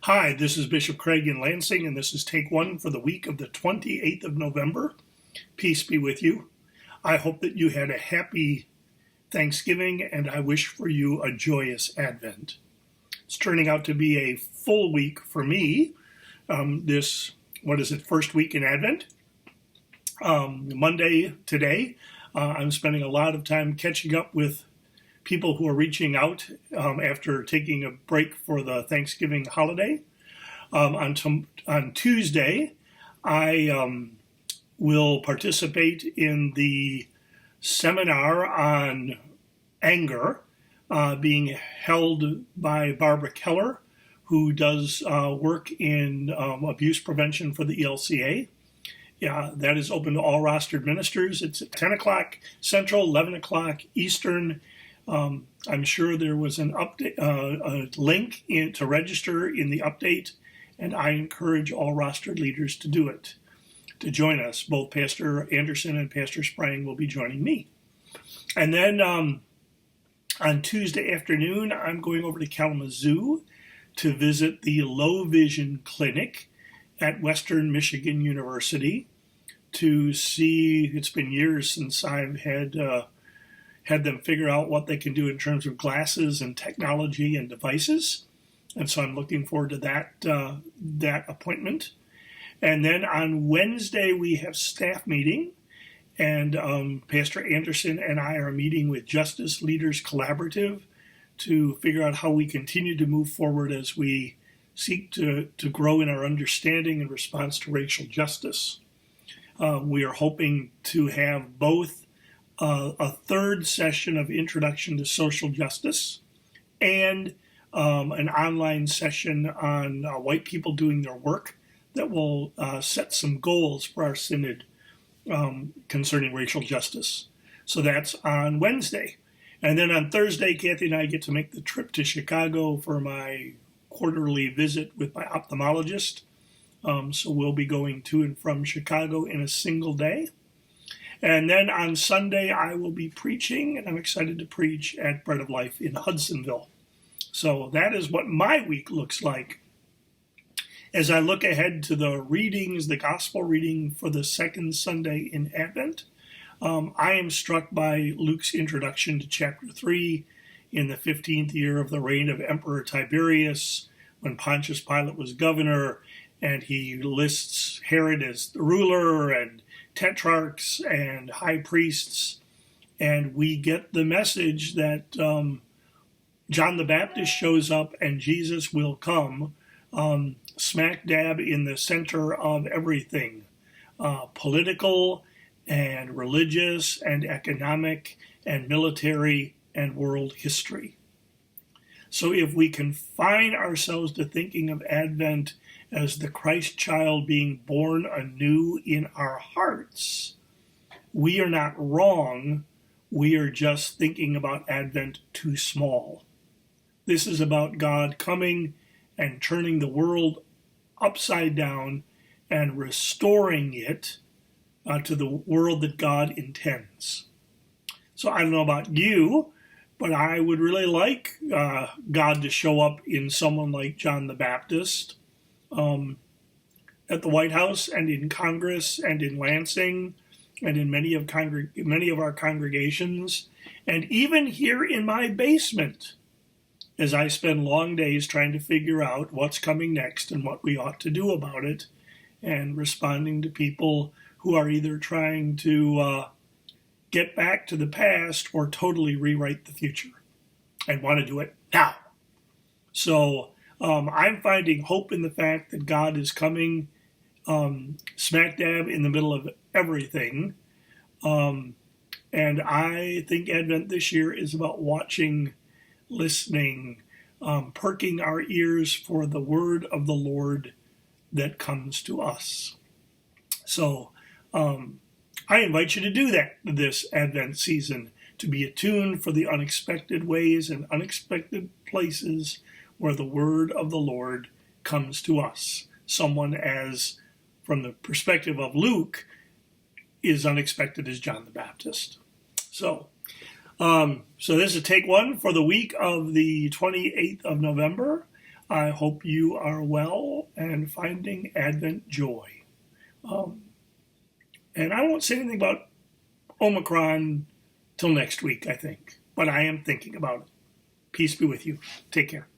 Hi, this is Bishop Craig in Lansing, and this is Take One for the week of the 28th of November. Peace be with you. I hope that you had a happy Thanksgiving, and I wish for you a joyous Advent. It's turning out to be a full week for me. First week in Advent. Monday today, I'm spending a lot of time catching up with people who are reaching out after taking a break for the Thanksgiving holiday. On Tuesday, I will participate in the seminar on anger being held by Barbara Keller, who does work in abuse prevention for the ELCA. Yeah, that is open to all rostered ministers. It's at 10 o'clock Central, 11 o'clock Eastern. I'm sure there was an update, a link to register in the update, and I encourage all rostered leaders to do it, to join us. Both Pastor Anderson and Pastor Sprang will be joining me. And then on Tuesday afternoon, I'm going over to Kalamazoo to visit the Low Vision Clinic at Western Michigan University to see. It's been years since I've had them figure out what they can do in terms of glasses and technology and devices. And so I'm looking forward to that appointment. And then on Wednesday, we have staff meeting. And Pastor Anderson and I are meeting with Justice Leaders Collaborative to figure out how we continue to move forward as we seek to grow in our understanding in response to racial justice. We are hoping to have both a third session of Introduction to Social Justice and an online session on white people doing their work that will set some goals for our synod concerning racial justice. So that's on Wednesday. And then on Thursday, Kathy and I get to make the trip to Chicago for my quarterly visit with my ophthalmologist. So we'll be going to and from Chicago in a single day. And then on Sunday, I will be preaching, and I'm excited to preach at Bread of Life in Hudsonville. So that is what my week looks like. As I look ahead to the readings, the gospel reading for the second Sunday in Advent, I am struck by Luke's introduction to chapter 3 in the 15th year of the reign of Emperor Tiberius, when Pontius Pilate was governor, and he lists Herod as the ruler and tetrarchs and high priests, and we get the message that John the Baptist shows up and Jesus will come smack dab in the center of everything, political and religious and economic and military and world history. So if we confine ourselves to thinking of Advent as the Christ child being born anew in our hearts, we are not wrong. We are just thinking about Advent too small. This is about God coming and turning the world upside down and restoring it to the world that God intends. So I don't know about you, but I would really like God to show up in someone like John the Baptist at the White House and in Congress and in Lansing and in many of our congregations, and even here in my basement, as I spend long days trying to figure out what's coming next and what we ought to do about it, and responding to people who are either trying to get back to the past or totally rewrite the future and want to do it now. So I'm finding hope in the fact that God is coming smack dab in the middle of everything. And I think Advent this year is about watching, listening, perking our ears for the word of the Lord that comes to us. So I invite you to do that this Advent season, to be attuned for the unexpected ways and unexpected places where the word of the Lord comes to us. Someone as, from the perspective of Luke, is unexpected as John the Baptist. So this is Take One for the week of the 28th of November. I hope you are well and finding Advent joy. And I won't say anything about Omicron till next week, I think. But I am thinking about it. Peace be with you. Take care.